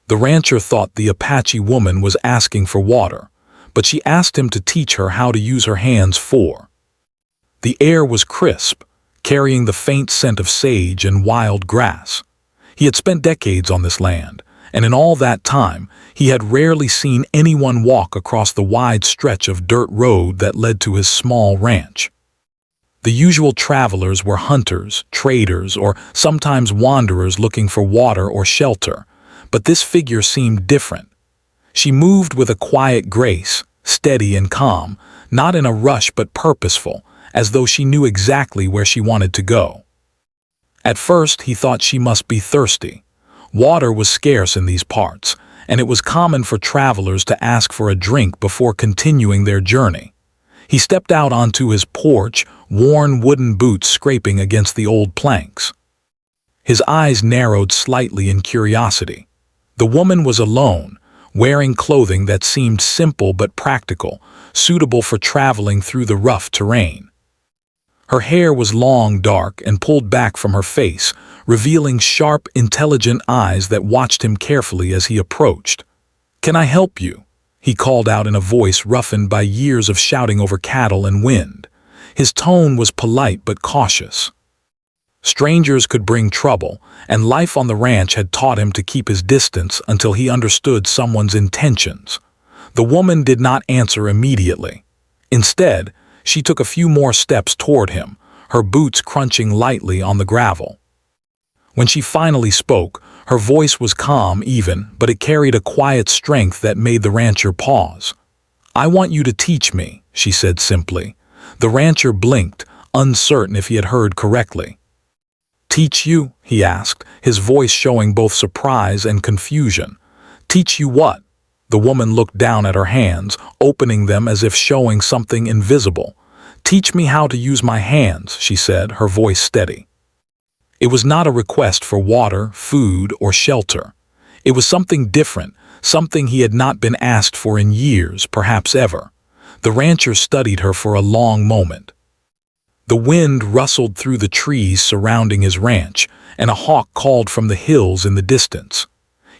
The rancher thought the Apache woman was asking for water, but she asked him to teach her how to use her hands for. The air was crisp, carrying the faint scent of sage and wild grass. He had spent decades on this land, and in all that time, he had rarely seen anyone walk across the wide stretch of dirt road that led to his small ranch. The usual travelers were hunters, traders, or sometimes wanderers looking for water or shelter, but this figure seemed different. She moved with a quiet grace, steady and calm, not in a rush but purposeful, as though she knew exactly where she wanted to go. At first, he thought she must be thirsty. Water was scarce in these parts, and it was common for travelers to ask for a drink before continuing their journey. He stepped out onto his porch, worn wooden boots scraping against the old planks. His eyes narrowed slightly in curiosity. The woman was alone, wearing clothing that seemed simple but practical, suitable for traveling through the rough terrain. Her hair was long, dark, and pulled back from her face, revealing sharp, intelligent eyes that watched him carefully as he approached. "Can I help you?" he called out in a voice roughened by years of shouting over cattle and wind. His tone was polite but cautious. Strangers could bring trouble, and life on the ranch had taught him to keep his distance until he understood someone's intentions. The woman did not answer immediately. Instead, she took a few more steps toward him, her boots crunching lightly on the gravel. When she finally spoke, her voice was calm even, but it carried a quiet strength that made the rancher pause. "I want you to teach me," she said simply. The rancher blinked, uncertain if he had heard correctly. "Teach you?" he asked, his voice showing both surprise and confusion. "Teach you what?" The woman looked down at her hands, opening them as if showing something invisible. "Teach me how to use my hands," she said, her voice steady. It was not a request for water, food, or shelter. It was something different, something he had not been asked for in years, perhaps ever. The rancher studied her for a long moment. The wind rustled through the trees surrounding his ranch, and a hawk called from the hills in the distance.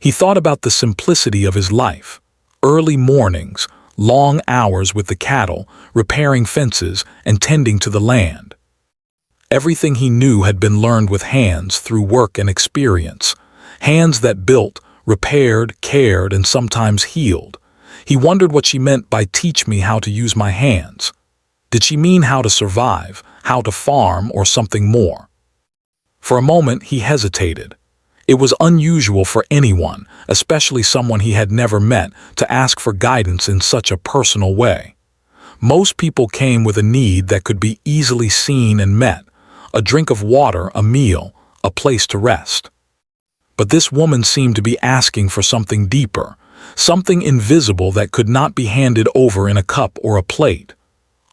He thought about the simplicity of his life. Early mornings, long hours with the cattle, repairing fences, and tending to the land. Everything he knew had been learned with hands through work and experience. Hands that built, repaired, cared, and sometimes healed. He wondered what she meant by "teach me how to use my hands." Did she mean how to survive, how to farm, or something more? For a moment, he hesitated. It was unusual for anyone, especially someone he had never met, to ask for guidance in such a personal way. Most people came with a need that could be easily seen and met: a drink of water, a meal, a place to rest. But this woman seemed to be asking for something deeper, something invisible that could not be handed over in a cup or a plate.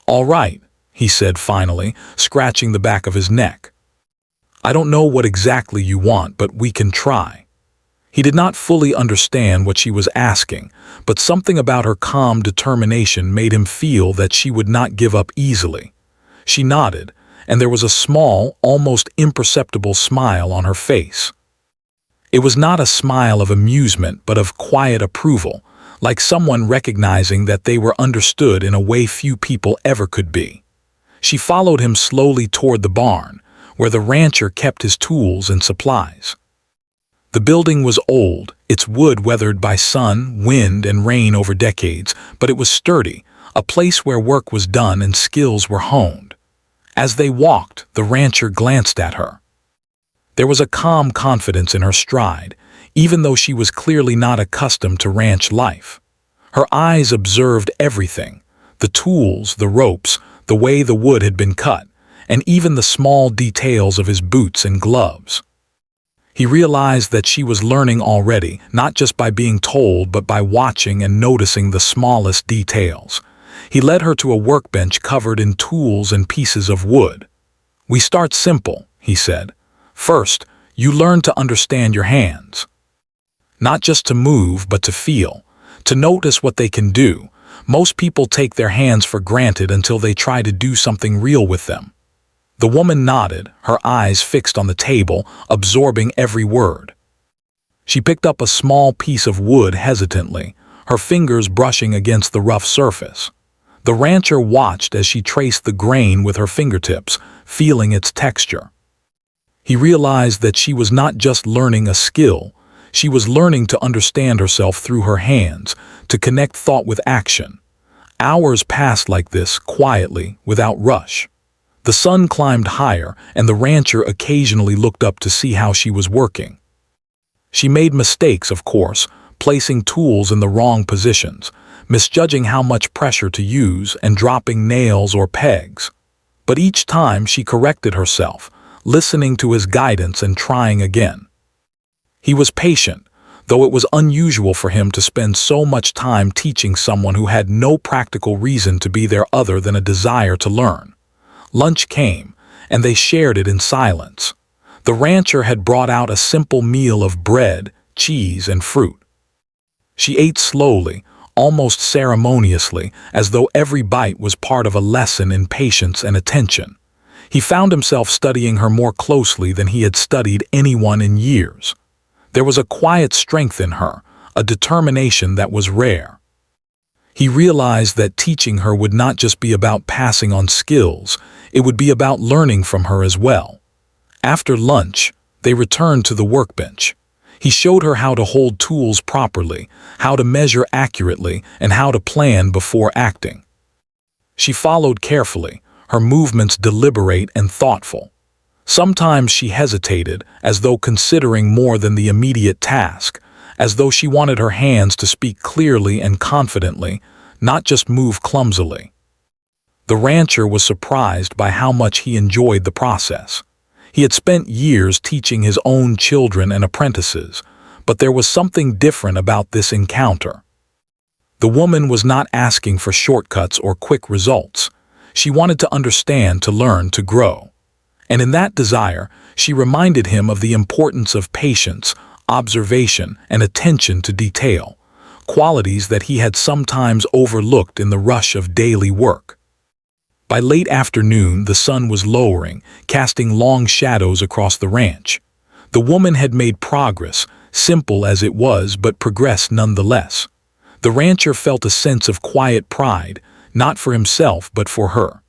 "All right," he said finally, scratching the back of his neck. "I don't know what exactly you want, but we can try." He did not fully understand what she was asking, but something about her calm determination made him feel that she would not give up easily. She nodded, and there was a small, almost imperceptible smile on her face. It was not a smile of amusement, but of quiet approval, like someone recognizing that they were understood in a way few people ever could be. She followed him slowly toward the barn, where the rancher kept his tools and supplies. The building was old, its wood weathered by sun, wind, and rain over decades, but it was sturdy, a place where work was done and skills were honed. As they walked, the rancher glanced at her. There was a calm confidence in her stride, even though she was clearly not accustomed to ranch life. Her eyes observed everything: the tools, the ropes, the way the wood had been cut, and even the small details of his boots and gloves. He realized that she was learning already, not just by being told, but by watching and noticing the smallest details. He led her to a workbench covered in tools and pieces of wood. "We start simple," he said. "First, you learn to understand your hands. Not just to move, but to feel, to notice what they can do. Most people take their hands for granted until they try to do something real with them." The woman nodded, her eyes fixed on the table, absorbing every word. She picked up a small piece of wood hesitantly, her fingers brushing against the rough surface. The rancher watched as she traced the grain with her fingertips, feeling its texture. He realized that she was not just learning a skill, she was learning to understand herself through her hands, to connect thought with action. Hours passed like this, quietly, without rush. The sun climbed higher, and the rancher occasionally looked up to see how she was working. She made mistakes, of course, placing tools in the wrong positions, misjudging how much pressure to use, and dropping nails or pegs. But each time she corrected herself, listening to his guidance and trying again. He was patient, though it was unusual for him to spend so much time teaching someone who had no practical reason to be there other than a desire to learn. Lunch came, and they shared it in silence. The rancher had brought out a simple meal of bread, cheese, and fruit. She ate slowly, almost ceremoniously, as though every bite was part of a lesson in patience and attention. He found himself studying her more closely than he had studied anyone in years. There was a quiet strength in her, a determination that was rare. He realized that teaching her would not just be about passing on skills, it would be about learning from her as well. After lunch, they returned to the workbench. He showed her how to hold tools properly, how to measure accurately, and how to plan before acting. She followed carefully, her movements deliberate and thoughtful. Sometimes she hesitated, as though considering more than the immediate task, as though she wanted her hands to speak clearly and confidently, not just move clumsily. The rancher was surprised by how much he enjoyed the process. He had spent years teaching his own children and apprentices, but there was something different about this encounter. The woman was not asking for shortcuts or quick results. She wanted to understand, to learn, to grow. And in that desire, she reminded him of the importance of patience, observation, and attention to detail, qualities that he had sometimes overlooked in the rush of daily work. By late afternoon, the sun was lowering, casting long shadows across the ranch. The woman had made progress, simple as it was, but progress nonetheless. The rancher felt a sense of quiet pride, not for himself but for her.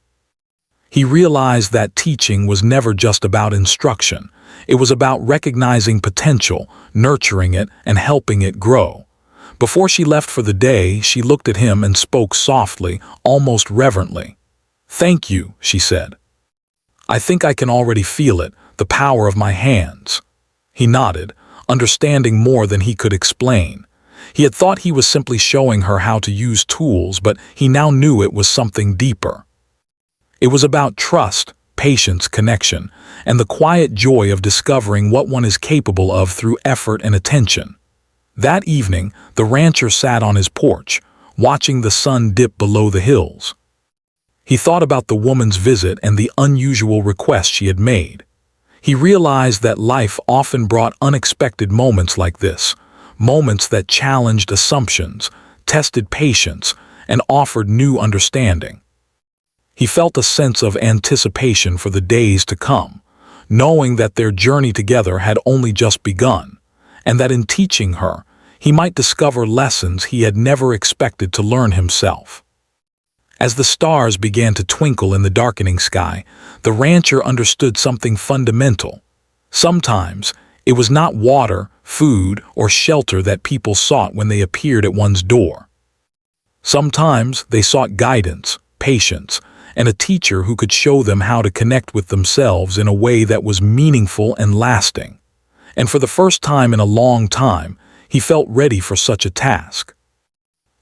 He realized that teaching was never just about instruction. It was about recognizing potential, nurturing it, and helping it grow. Before she left for the day, she looked at him and spoke softly, almost reverently. "Thank you," she said. "I think I can already feel it, the power of my hands." He nodded, understanding more than he could explain. He had thought he was simply showing her how to use tools, but he now knew it was something deeper. It was about trust, patience, connection, and the quiet joy of discovering what one is capable of through effort and attention. That evening, the rancher sat on his porch, watching the sun dip below the hills. He thought about the woman's visit and the unusual request she had made. He realized that life often brought unexpected moments like this, moments that challenged assumptions, tested patience, and offered new understanding. He felt a sense of anticipation for the days to come, knowing that their journey together had only just begun, and that in teaching her, he might discover lessons he had never expected to learn himself. As the stars began to twinkle in the darkening sky, the rancher understood something fundamental. Sometimes, it was not water, food, or shelter that people sought when they appeared at one's door. Sometimes they sought guidance, patience, and a teacher who could show them how to connect with themselves in a way that was meaningful and lasting. And for the first time in a long time, he felt ready for such a task.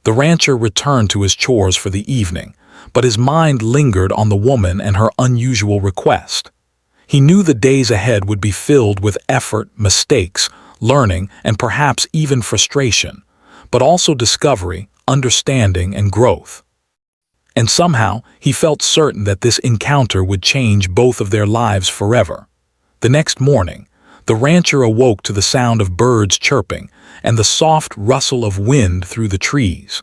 The rancher returned to his chores for the evening, but his mind lingered on the woman and her unusual request. He knew the days ahead would be filled with effort, mistakes, learning, and perhaps even frustration, but also discovery, understanding, and growth. And somehow, he felt certain that this encounter would change both of their lives forever. The next morning, the rancher awoke to the sound of birds chirping and the soft rustle of wind through the trees.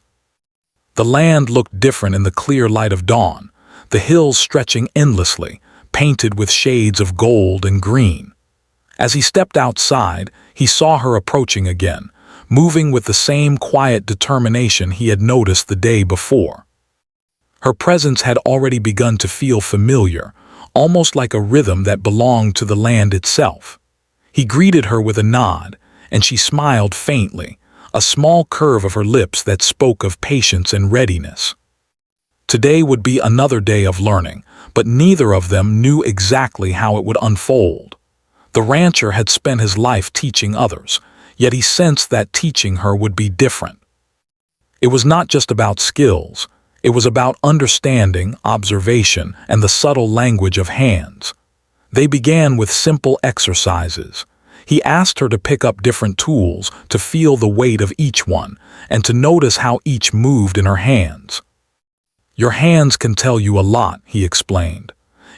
The land looked different in the clear light of dawn, the hills stretching endlessly, painted with shades of gold and green. As he stepped outside, he saw her approaching again, moving with the same quiet determination he had noticed the day before. Her presence had already begun to feel familiar, almost like a rhythm that belonged to the land itself. He greeted her with a nod, and she smiled faintly, a small curve of her lips that spoke of patience and readiness. Today would be another day of learning, but neither of them knew exactly how it would unfold. The rancher had spent his life teaching others, yet he sensed that teaching her would be different. It was not just about skills, it was about understanding, observation, and the subtle language of hands. They began with simple exercises. He asked her to pick up different tools, to feel the weight of each one, and to notice how each moved in her hands. Your hands can tell you a lot, he explained.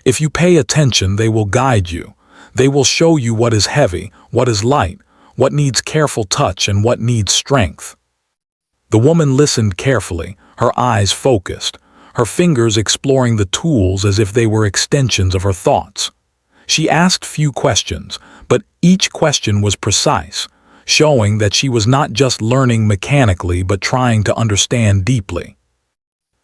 If you pay attention, they will guide you. They will show you what is heavy, what is light, what needs careful touch, and what needs strength. The woman listened carefully, her eyes focused, her fingers exploring the tools as if they were extensions of her thoughts. She asked few questions, but each question was precise, showing that she was not just learning mechanically but trying to understand deeply.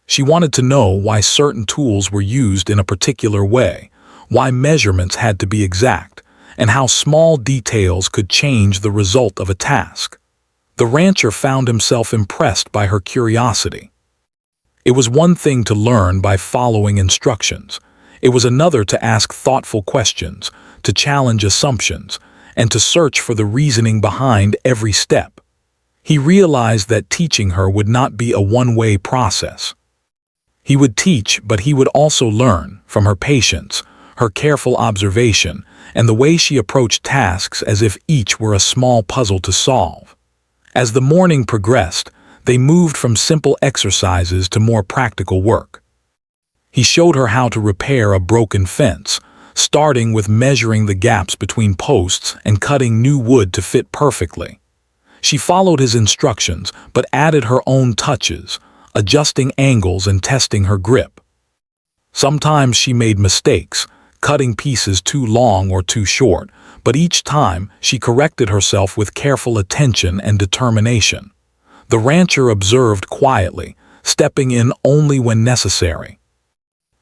She wanted to know why certain tools were used in a particular way, why measurements had to be exact, and how small details could change the result of a task. The rancher found himself impressed by her curiosity. It was one thing to learn by following instructions. It was another to ask thoughtful questions, to challenge assumptions, and to search for the reasoning behind every step. He realized that teaching her would not be a one-way process. He would teach, but he would also learn from her patience, her careful observation, and the way she approached tasks as if each were a small puzzle to solve. As the morning progressed, they moved from simple exercises to more practical work. He showed her how to repair a broken fence, starting with measuring the gaps between posts and cutting new wood to fit perfectly. She followed his instructions, but added her own touches, adjusting angles and testing her grip. Sometimes she made mistakes, cutting pieces too long or too short, but each time she corrected herself with careful attention and determination. The rancher observed quietly, stepping in only when necessary.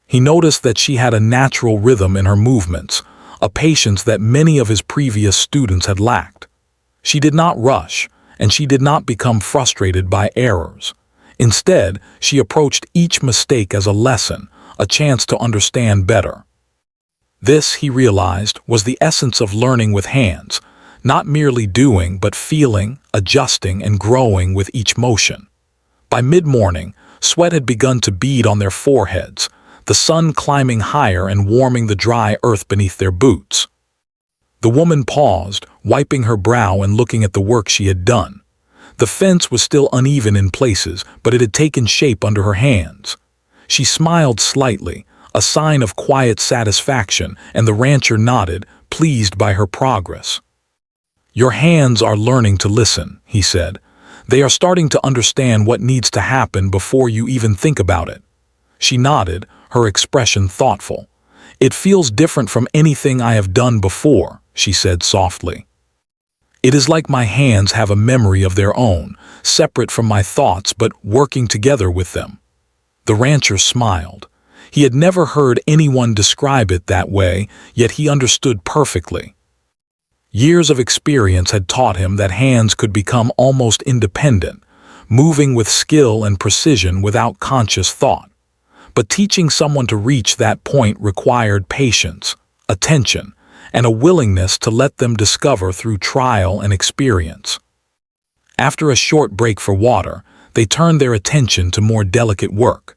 He noticed that she had a natural rhythm in her movements, a patience that many of his previous students had lacked. She did not rush, and she did not become frustrated by errors. Instead, she approached each mistake as a lesson, a chance to understand better. This, he realized, was the essence of learning with hands, not merely doing but feeling, adjusting, and growing with each motion. By mid-morning, sweat had begun to bead on their foreheads, the sun climbing higher and warming the dry earth beneath their boots. The woman paused, wiping her brow and looking at the work she had done. The fence was still uneven in places, but it had taken shape under her hands. She smiled slightly, a sign of quiet satisfaction, and the rancher nodded, pleased by her progress. "Your hands are learning to listen," he said. "They are starting to understand what needs to happen before you even think about it." She nodded, her expression thoughtful. "It feels different from anything I have done before," she said softly. "It is like my hands have a memory of their own, separate from my thoughts but working together with them." The rancher smiled. He had never heard anyone describe it that way, yet he understood perfectly. Years of experience had taught him that hands could become almost independent, moving with skill and precision without conscious thought. But teaching someone to reach that point required patience, attention, and a willingness to let them discover through trial and experience. After a short break for water, they turned their attention to more delicate work.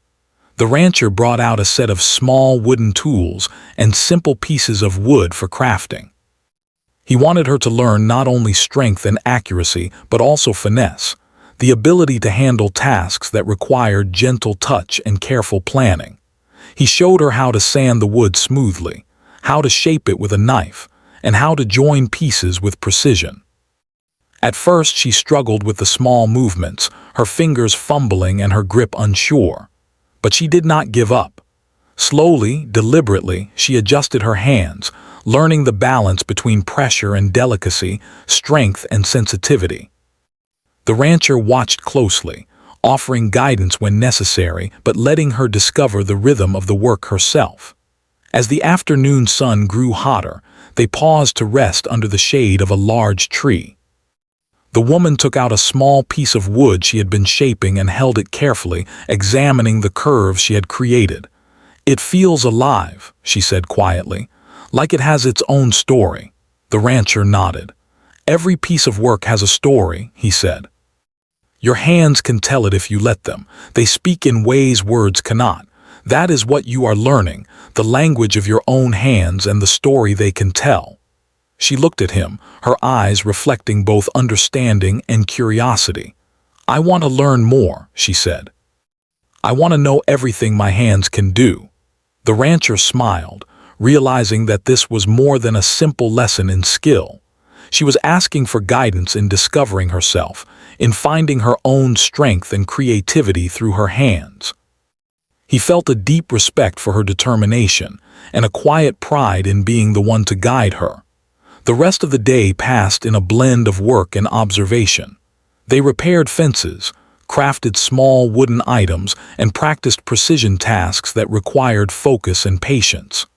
The rancher brought out a set of small wooden tools and simple pieces of wood for crafting. He wanted her to learn not only strength and accuracy, but also finesse, the ability to handle tasks that required gentle touch and careful planning. He showed her how to sand the wood smoothly, how to shape it with a knife, and how to join pieces with precision. At first, she struggled with the small movements, her fingers fumbling and her grip unsure. But she did not give up. Slowly, deliberately, she adjusted her hands, learning the balance between pressure and delicacy, strength and sensitivity. The rancher watched closely, offering guidance when necessary, but letting her discover the rhythm of the work herself. As the afternoon sun grew hotter, they paused to rest under the shade of a large tree. The woman took out a small piece of wood she had been shaping and held it carefully, examining the curves she had created. "It feels alive," she said quietly, "like it has its own story." The rancher nodded. "Every piece of work has a story," he said. "Your hands can tell it if you let them. They speak in ways words cannot. That is what you are learning, the language of your own hands and the story they can tell." She looked at him, her eyes reflecting both understanding and curiosity. "I want to learn more," she said. "I want to know everything my hands can do." The rancher smiled, realizing that this was more than a simple lesson in skill. She was asking for guidance in discovering herself, in finding her own strength and creativity through her hands. He felt a deep respect for her determination and a quiet pride in being the one to guide her. The rest of the day passed in a blend of work and observation. They repaired fences, crafted small wooden items, and practiced precision tasks that required focus and patience.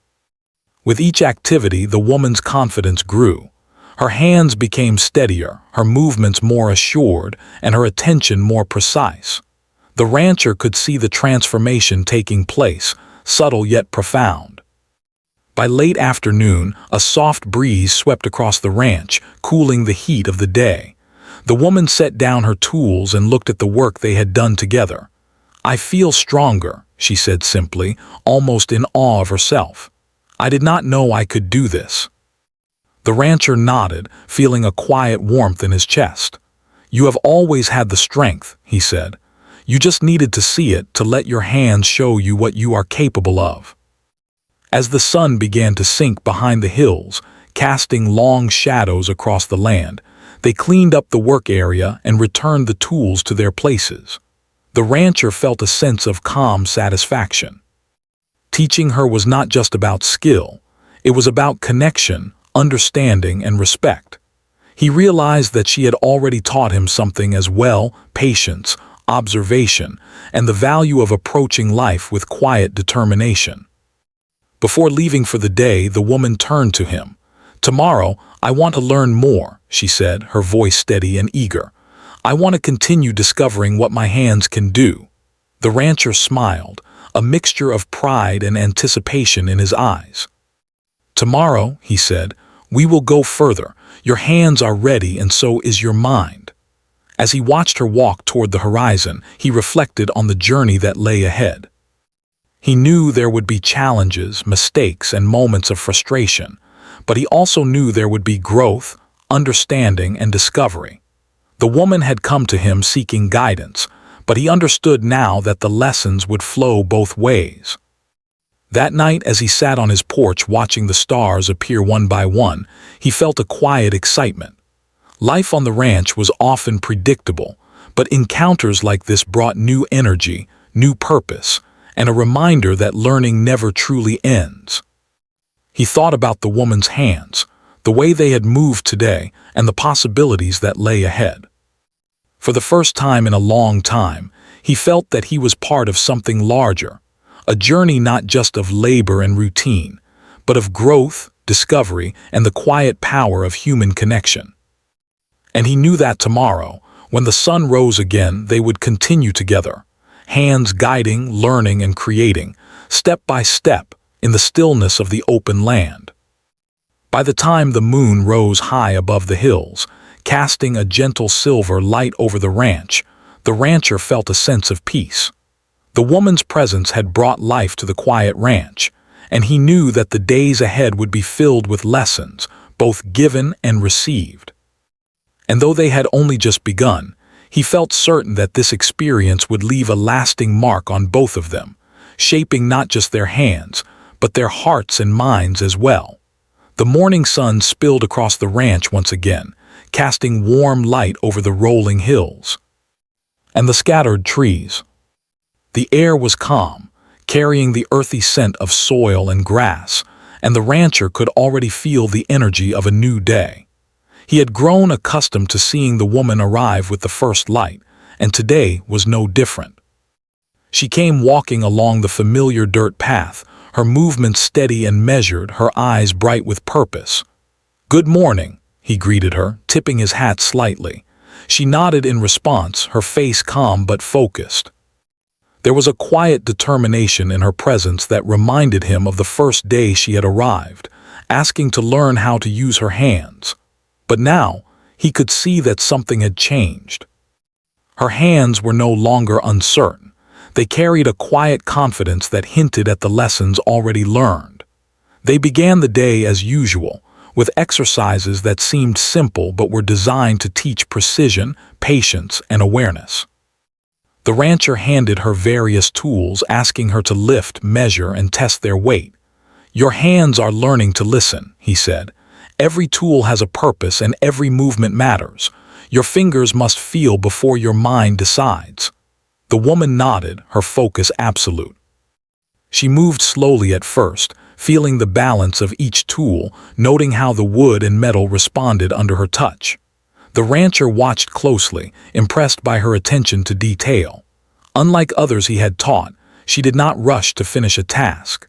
With each activity, the woman's confidence grew. Her hands became steadier, her movements more assured, and her attention more precise. The rancher could see the transformation taking place, subtle yet profound. By late afternoon, a soft breeze swept across the ranch, cooling the heat of the day. The woman set down her tools and looked at the work they had done together. "I feel stronger," she said simply, almost in awe of herself. "I did not know I could do this." The rancher nodded, feeling a quiet warmth in his chest. "You have always had the strength," he said. "You just needed to see it, to let your hands show you what you are capable of." As the sun began to sink behind the hills, casting long shadows across the land, they cleaned up the work area and returned the tools to their places. The rancher felt a sense of calm satisfaction. Teaching her was not just about skill, it was about connection, understanding, and respect. He realized that she had already taught him something as well: patience, observation, and the value of approaching life with quiet determination. Before leaving for the day, the woman turned to him. "Tomorrow, I want to learn more," she said, her voice steady and eager. "I want to continue discovering what my hands can do." The rancher smiled, a mixture of pride and anticipation in his eyes. "Tomorrow," he said, "we will go further. Your hands are ready, and so is your mind." As he watched her walk toward the horizon, he reflected on the journey that lay ahead. He knew there would be challenges, mistakes, and moments of frustration, but he also knew there would be growth, understanding, and discovery. The woman had come to him seeking guidance, but he understood now that the lessons would flow both ways. That night, as he sat on his porch watching the stars appear one by one, he felt a quiet excitement. Life on the ranch was often predictable, but encounters like this brought new energy, new purpose, and a reminder that learning never truly ends. He thought about the woman's hands, the way they had moved today, and the possibilities that lay ahead. For the first time in a long time, he felt that he was part of something larger, a journey not just of labor and routine, but of growth, discovery, and the quiet power of human connection. And he knew that tomorrow, when the sun rose again, they would continue together, hands guiding, learning, and creating, step by step, in the stillness of the open land. By the time the moon rose high above the hills, casting a gentle silver light over the rancher felt a sense of peace. The woman's presence had brought life to the quiet ranch, and he knew that the days ahead would be filled with lessons, both given and received. And though they had only just begun, he felt certain that this experience would leave a lasting mark on both of them, shaping not just their hands, but their hearts and minds as well. The morning sun spilled across the ranch once again, casting warm light over the rolling hills and the scattered trees. The air was calm, carrying the earthy scent of soil and grass, and the rancher could already feel the energy of a new day. He had grown accustomed to seeing the woman arrive with the first light, and today was no different. She came walking along the familiar dirt path, her movements steady and measured, her eyes bright with purpose. "Good morning," he greeted her, tipping his hat slightly. She nodded in response, her face calm but focused. There was a quiet determination in her presence that reminded him of the first day she had arrived, asking to learn how to use her hands. But now, he could see that something had changed. Her hands were no longer uncertain. They carried a quiet confidence that hinted at the lessons already learned. They began the day as usual, with exercises that seemed simple but were designed to teach precision, patience, and awareness. The rancher handed her various tools, asking her to lift, measure, and test their weight. "Your hands are learning to listen," he said. "Every tool has a purpose and every movement matters. Your fingers must feel before your mind decides." The woman nodded, her focus absolute. She moved slowly at first, feeling the balance of each tool, noting how the wood and metal responded under her touch. The rancher watched closely, impressed by her attention to detail. Unlike others he had taught, she did not rush to finish a task.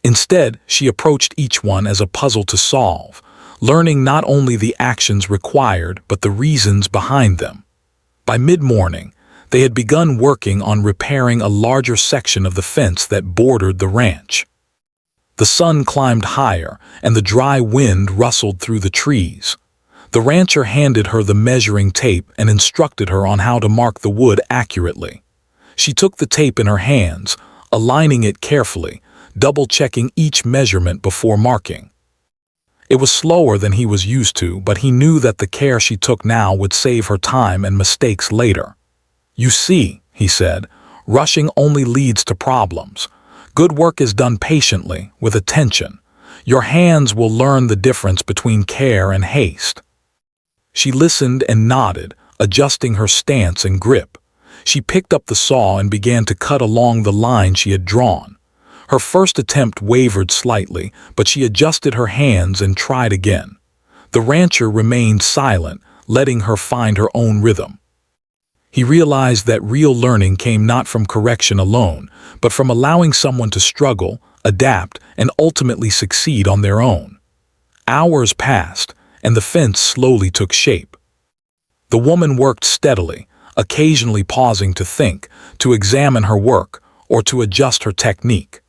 Instead, she approached each one as a puzzle to solve, learning not only the actions required but the reasons behind them. By mid-morning, they had begun working on repairing a larger section of the fence that bordered the ranch. The sun climbed higher, and the dry wind rustled through the trees. The rancher handed her the measuring tape and instructed her on how to mark the wood accurately. She took the tape in her hands, aligning it carefully, double-checking each measurement before marking. It was slower than he was used to, but he knew that the care she took now would save her time and mistakes later. "You see," he said, "rushing only leads to problems. Good work is done patiently, with attention. Your hands will learn the difference between care and haste." She listened and nodded, adjusting her stance and grip. She picked up the saw and began to cut along the line she had drawn. Her first attempt wavered slightly, but she adjusted her hands and tried again. The rancher remained silent, letting her find her own rhythm. He realized that real learning came not from correction alone, but from allowing someone to struggle, adapt, and ultimately succeed on their own. Hours passed, and the fence slowly took shape. The woman worked steadily, occasionally pausing to think, to examine her work, or to adjust her technique.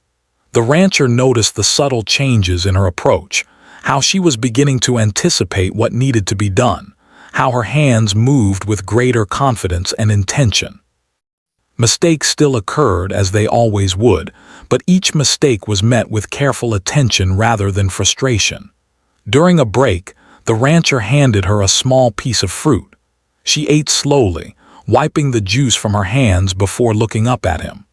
The rancher noticed the subtle changes in her approach, how she was beginning to anticipate what needed to be done, how her hands moved with greater confidence and intention. Mistakes still occurred, as they always would, but each mistake was met with careful attention rather than frustration. During a break, the rancher handed her a small piece of fruit. She ate slowly, wiping the juice from her hands before looking up at him.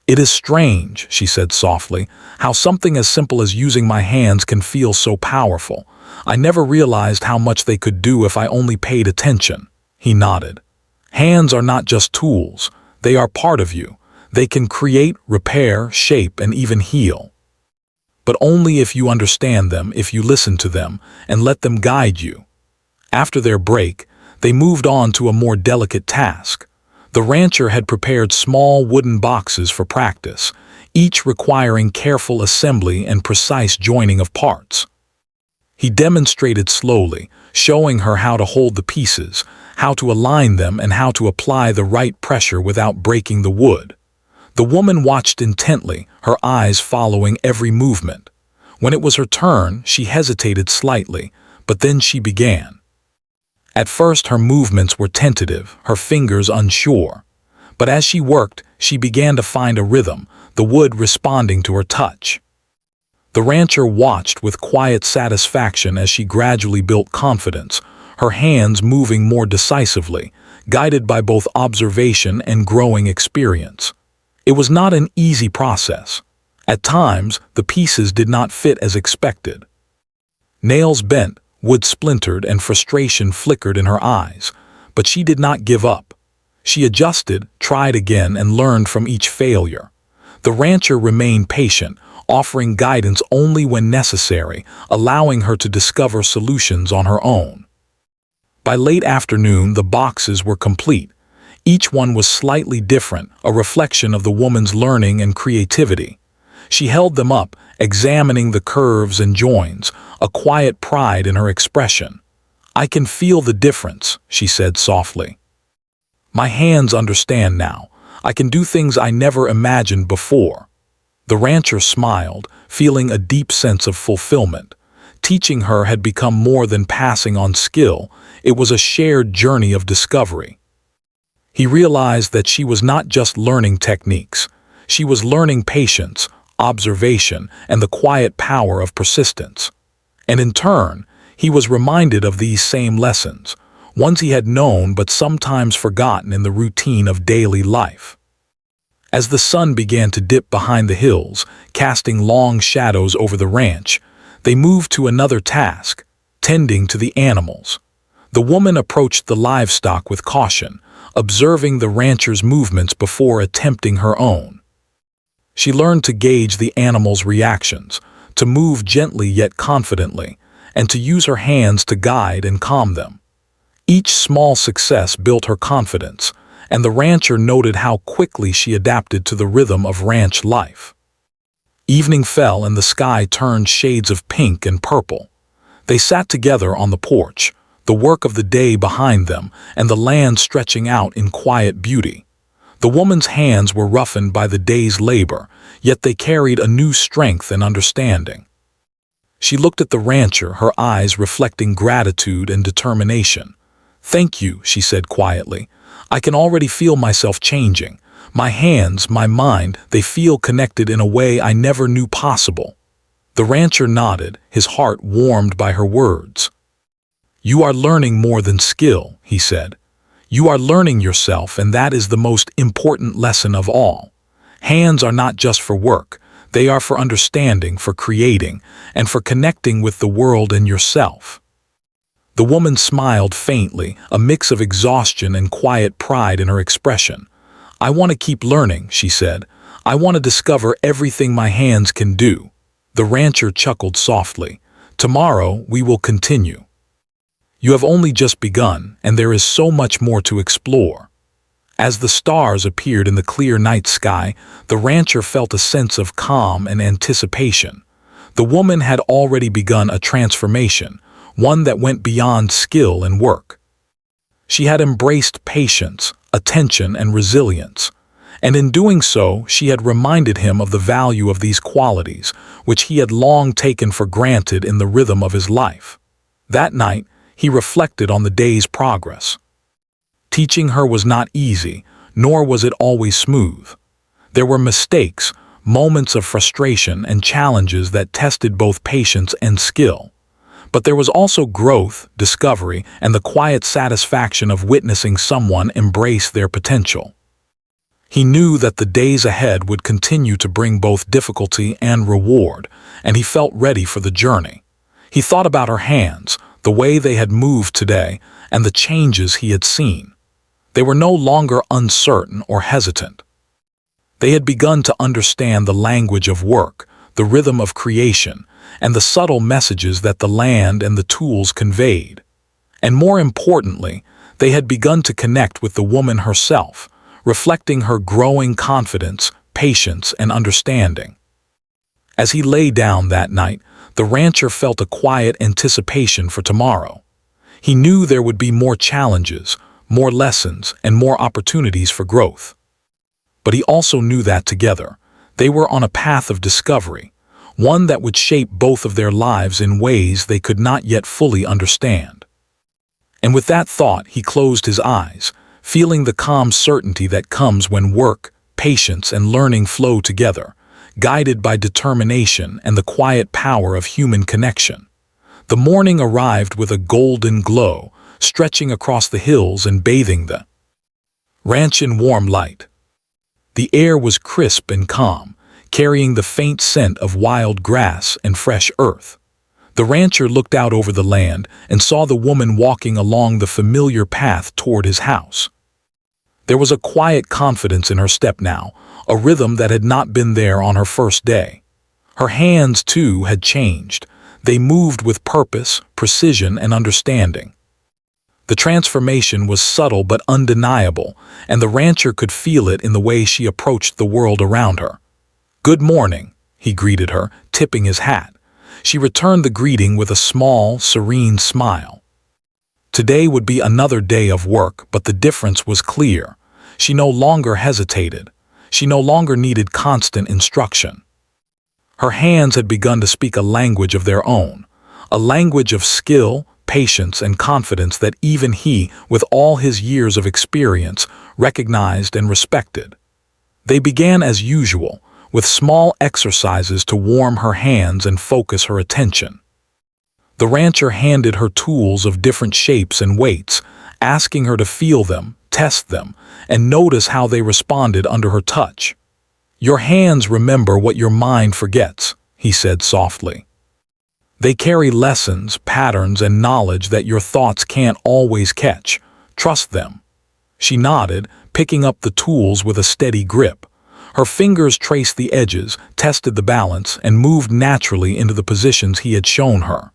"It is strange," she said softly, "how something as simple as using my hands can feel so powerful. I never realized how much they could do if I only paid attention." He nodded. "Hands are not just tools. They are part of you. They can create, repair, shape, and even heal. But only if you understand them, if you listen to them, and let them guide you." After their break, they moved on to a more delicate task. The rancher had prepared small wooden boxes for practice, each requiring careful assembly and precise joining of parts. He demonstrated slowly, showing her how to hold the pieces, how to align them, and how to apply the right pressure without breaking the wood. The woman watched intently, her eyes following every movement. When it was her turn, she hesitated slightly, but then she began. At first her movements were tentative, her fingers unsure. But as she worked, she began to find a rhythm, the wood responding to her touch. The rancher watched with quiet satisfaction as she gradually built confidence, her hands moving more decisively, guided by both observation and growing experience. It was not an easy process. At times, the pieces did not fit as expected. Nails bent, wood splintered, and frustration flickered in her eyes, but she did not give up. She adjusted, tried again, and learned from each failure. The rancher remained patient, offering guidance only when necessary, allowing her to discover solutions on her own. By late afternoon, the boxes were complete. Each one was slightly different, a reflection of the woman's learning and creativity. She held them up, examining the curves and joins, a quiet pride in her expression. "I can feel the difference," she said softly. "My hands understand now. I can do things I never imagined before." The rancher smiled, feeling a deep sense of fulfillment. Teaching her had become more than passing on skill. It was a shared journey of discovery. He realized that she was not just learning techniques. She was learning patience, observation, and the quiet power of persistence. And in turn, he was reminded of these same lessons, ones he had known but sometimes forgotten in the routine of daily life. As the sun began to dip behind the hills, casting long shadows over the ranch, they moved to another task, tending to the animals. The woman approached the livestock with caution, observing the rancher's movements before attempting her own. She learned to gauge the animals' reactions, to move gently yet confidently, and to use her hands to guide and calm them. Each small success built her confidence, and the rancher noted how quickly she adapted to the rhythm of ranch life. Evening fell and the sky turned shades of pink and purple. They sat together on the porch, the work of the day behind them and the land stretching out in quiet beauty. The woman's hands were roughened by the day's labor, yet they carried a new strength and understanding. She looked at the rancher, her eyes reflecting gratitude and determination. "Thank you," she said quietly. "I can already feel myself changing. My hands, my mind, they feel connected in a way I never knew possible." The rancher nodded, his heart warmed by her words. "You are learning more than skill," he said. "You are learning yourself, and that is the most important lesson of all. Hands are not just for work. They are for understanding, for creating, and for connecting with the world and yourself." The woman smiled faintly, a mix of exhaustion and quiet pride in her expression. "I want to keep learning," she said. "I want to discover everything my hands can do." The rancher chuckled softly. "Tomorrow we will continue. You have only just begun, and there is so much more to explore." As the stars appeared in the clear night sky, the rancher felt a sense of calm and anticipation. The woman had already begun a transformation, one that went beyond skill and work. She had embraced patience, attention, and resilience, and in doing so, she had reminded him of the value of these qualities, which he had long taken for granted in the rhythm of his life. That night, he reflected on the day's progress. Teaching her was not easy, nor was it always smooth. There were mistakes, moments of frustration, and challenges that tested both patience and skill. But there was also growth, discovery, and the quiet satisfaction of witnessing someone embrace their potential. He knew that the days ahead would continue to bring both difficulty and reward, and he felt ready for the journey. He thought about her hands, the way they had moved today, and the changes he had seen. They were no longer uncertain or hesitant. They had begun to understand the language of work, the rhythm of creation, and the subtle messages that the land and the tools conveyed. And more importantly, they had begun to connect with the woman herself, reflecting her growing confidence, patience, and understanding. As he lay down that night, the rancher felt a quiet anticipation for tomorrow. He knew there would be more challenges, more lessons, and more opportunities for growth. But he also knew that together, they were on a path of discovery, one that would shape both of their lives in ways they could not yet fully understand. And with that thought, he closed his eyes, feeling the calm certainty that comes when work, patience, and learning flow together, guided by determination and the quiet power of human connection. The morning arrived with a golden glow, stretching across the hills and bathing the ranch in warm light. The air was crisp and calm, carrying the faint scent of wild grass and fresh earth. The rancher looked out over the land and saw the woman walking along the familiar path toward his house. There was a quiet confidence in her step now, a rhythm that had not been there on her first day. Her hands, too, had changed. They moved with purpose, precision, and understanding. The transformation was subtle but undeniable, and the rancher could feel it in the way she approached the world around her. "Good morning," he greeted her, tipping his hat. She returned the greeting with a small, serene smile. Today would be another day of work, but the difference was clear. She no longer hesitated. She no longer needed constant instruction. Her hands had begun to speak a language of their own, a language of skill, patience, and confidence that even he, with all his years of experience, recognized and respected. They began as usual, with small exercises to warm her hands and focus her attention. The rancher handed her tools of different shapes and weights, asking her to feel them, test them, and notice how they responded under her touch. "Your hands remember what your mind forgets," he said softly. "They carry lessons, patterns, and knowledge that your thoughts can't always catch. Trust them." She nodded, picking up the tools with a steady grip. Her fingers traced the edges, tested the balance, and moved naturally into the positions he had shown her.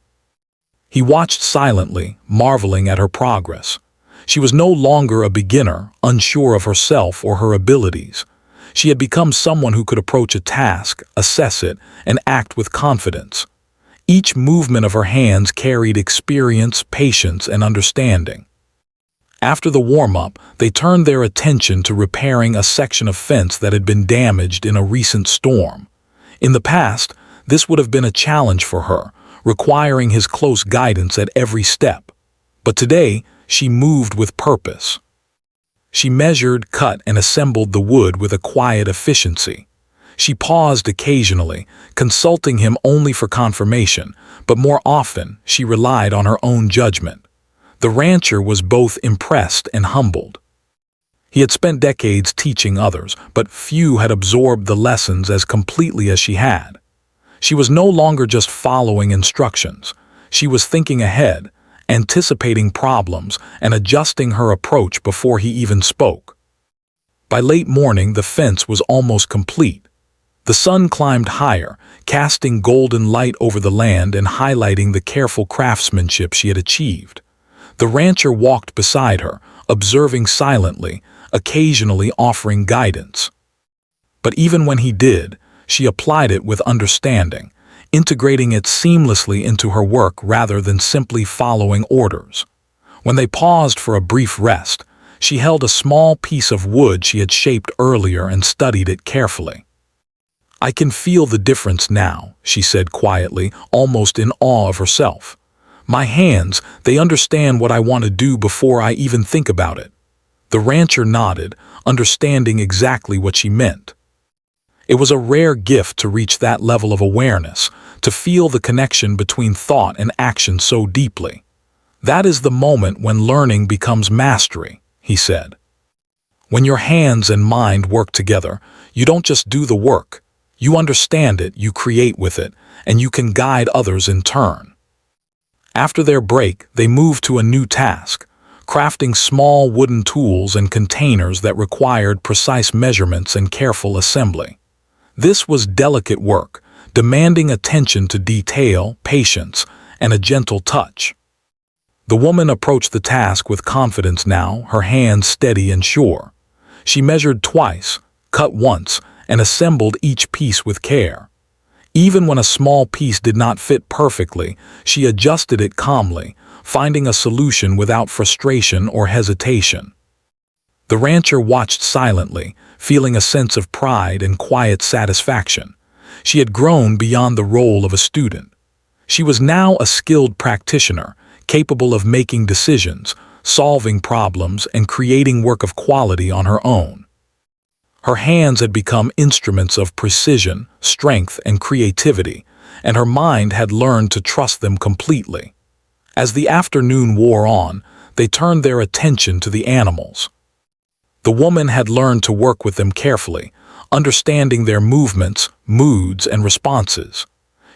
He watched silently, marveling at her progress. She was no longer a beginner, unsure of herself or her abilities. She had become someone who could approach a task, assess it, and act with confidence. Each movement of her hands carried experience, patience, and understanding. After the warm-up, they turned their attention to repairing a section of fence that had been damaged in a recent storm. In the past, this would have been a challenge for her, requiring his close guidance at every step. But today, she moved with purpose. She measured, cut, and assembled the wood with a quiet efficiency. She paused occasionally, consulting him only for confirmation, but more often she relied on her own judgment. The rancher was both impressed and humbled. He had spent decades teaching others, but few had absorbed the lessons as completely as she had. She was no longer just following instructions. She was thinking ahead, anticipating problems, and adjusting her approach before he even spoke. By late morning, the fence was almost complete. The sun climbed higher, casting golden light over the land and highlighting the careful craftsmanship she had achieved. The rancher walked beside her, observing silently, occasionally offering guidance. But even when he did, she applied it with understanding, integrating it seamlessly into her work rather than simply following orders. When they paused for a brief rest, she held a small piece of wood she had shaped earlier and studied it carefully. "I can feel the difference now," she said quietly, almost in awe of herself. "My hands, they understand what I want to do before I even think about it." The rancher nodded, understanding exactly what she meant. It was a rare gift to reach that level of awareness, to feel the connection between thought and action so deeply. "That is the moment when learning becomes mastery," he said. "When your hands and mind work together, you don't just do the work. You understand it, you create with it, and you can guide others in turn." After their break, they moved to a new task, crafting small wooden tools and containers that required precise measurements and careful assembly. This was delicate work, demanding attention to detail, patience, and a gentle touch. The woman approached the task with confidence now, her hands steady and sure. She measured twice, cut once, and assembled each piece with care. Even when a small piece did not fit perfectly, she adjusted it calmly, finding a solution without frustration or hesitation. The rancher watched silently, feeling a sense of pride and quiet satisfaction. She had grown beyond the role of a student. She was now a skilled practitioner, capable of making decisions, solving problems, and creating work of quality on her own. Her hands had become instruments of precision, strength, and creativity, and her mind had learned to trust them completely. As the afternoon wore on, they turned their attention to the animals. The woman had learned to work with them carefully, understanding their movements, moods, and responses.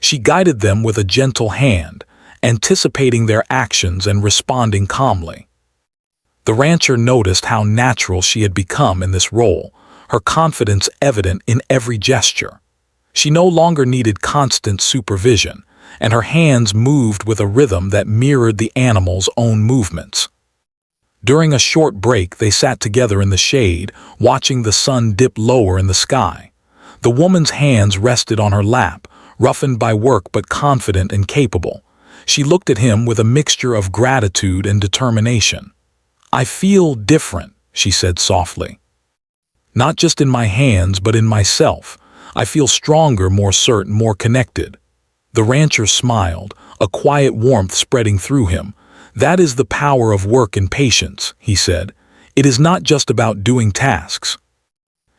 She guided them with a gentle hand, anticipating their actions and responding calmly. The rancher noticed how natural she had become in this role, her confidence evident in every gesture. She no longer needed constant supervision, and her hands moved with a rhythm that mirrored the animal's own movements. During a short break, they sat together in the shade, watching the sun dip lower in the sky. The woman's hands rested on her lap, roughened by work but confident and capable. She looked at him with a mixture of gratitude and determination. "I feel different," she said softly. "Not just in my hands, but in myself. I feel stronger, more certain, more connected." The rancher smiled, a quiet warmth spreading through him. "That is the power of work and patience," he said. "It is not just about doing tasks.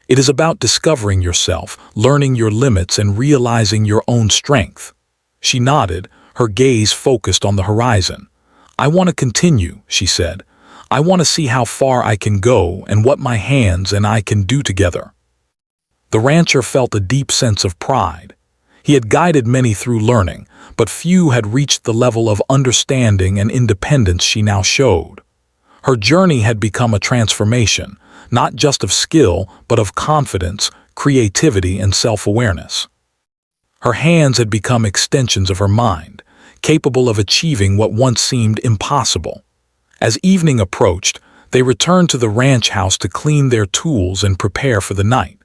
It is about discovering yourself, learning your limits, and realizing your own strength." She nodded, her gaze focused on the horizon. "I want to continue," she said. "I want to see how far I can go and what my hands and I can do together." The rancher felt a deep sense of pride. He had guided many through learning, but few had reached the level of understanding and independence she now showed. Her journey had become a transformation, not just of skill, but of confidence, creativity, and self-awareness. Her hands had become extensions of her mind, capable of achieving what once seemed impossible. As evening approached, they returned to the ranch house to clean their tools and prepare for the night.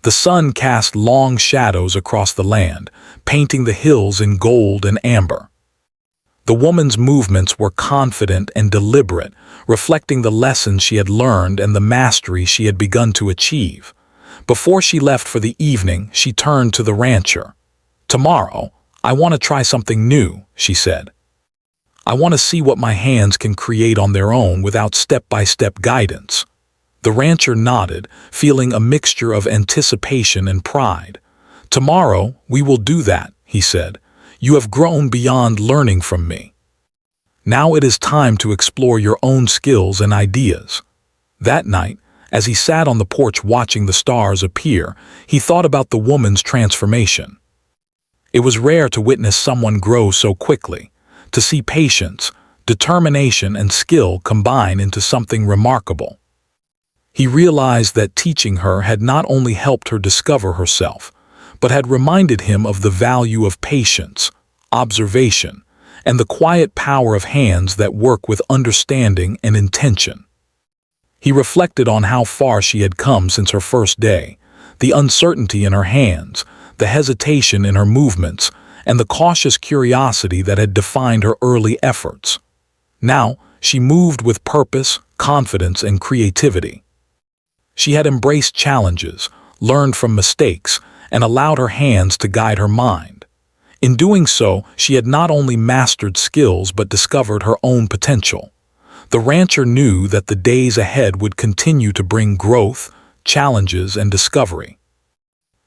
The sun cast long shadows across the land, painting the hills in gold and amber. The woman's movements were confident and deliberate, reflecting the lessons she had learned and the mastery she had begun to achieve. Before she left for the evening, she turned to the rancher. "Tomorrow, I want to try something new," she said. "I want to see what my hands can create on their own without step-by-step guidance." The rancher nodded, feeling a mixture of anticipation and pride. "Tomorrow, we will do that," he said. "You have grown beyond learning from me. Now it is time to explore your own skills and ideas." That night, as he sat on the porch watching the stars appear, he thought about the woman's transformation. It was rare to witness someone grow so quickly, to see patience, determination, and skill combine into something remarkable. He realized that teaching her had not only helped her discover herself, but had reminded him of the value of patience, observation, and the quiet power of hands that work with understanding and intention. He reflected on how far she had come since her first day, the uncertainty in her hands, the hesitation in her movements, and the cautious curiosity that had defined her early efforts. Now, she moved with purpose, confidence, and creativity. She had embraced challenges, learned from mistakes, and allowed her hands to guide her mind. In doing so, she had not only mastered skills but discovered her own potential. The rancher knew that the days ahead would continue to bring growth, challenges, and discovery.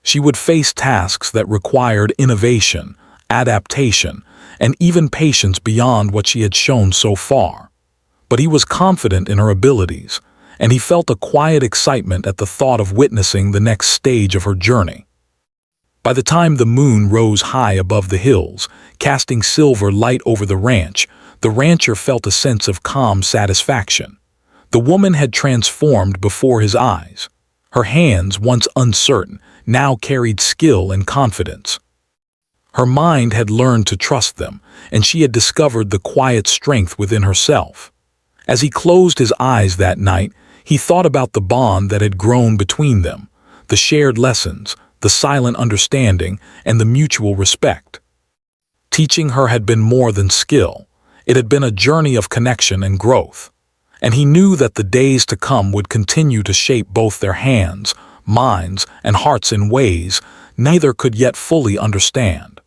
She would face tasks that required innovation, adaptation, and even patience beyond what she had shown so far. But he was confident in her abilities, and he felt a quiet excitement at the thought of witnessing the next stage of her journey. By the time the moon rose high above the hills, casting silver light over the rancher felt a sense of calm satisfaction. The woman had transformed before his eyes. Her hands, once uncertain, now carried skill and confidence. Her mind had learned to trust them, and she had discovered the quiet strength within herself. As he closed his eyes that night, he thought about the bond that had grown between them, the shared lessons, the silent understanding, and the mutual respect. Teaching her had been more than skill. It had been a journey of connection and growth. And he knew that the days to come would continue to shape both their hands, minds, and hearts in ways neither could yet fully understand.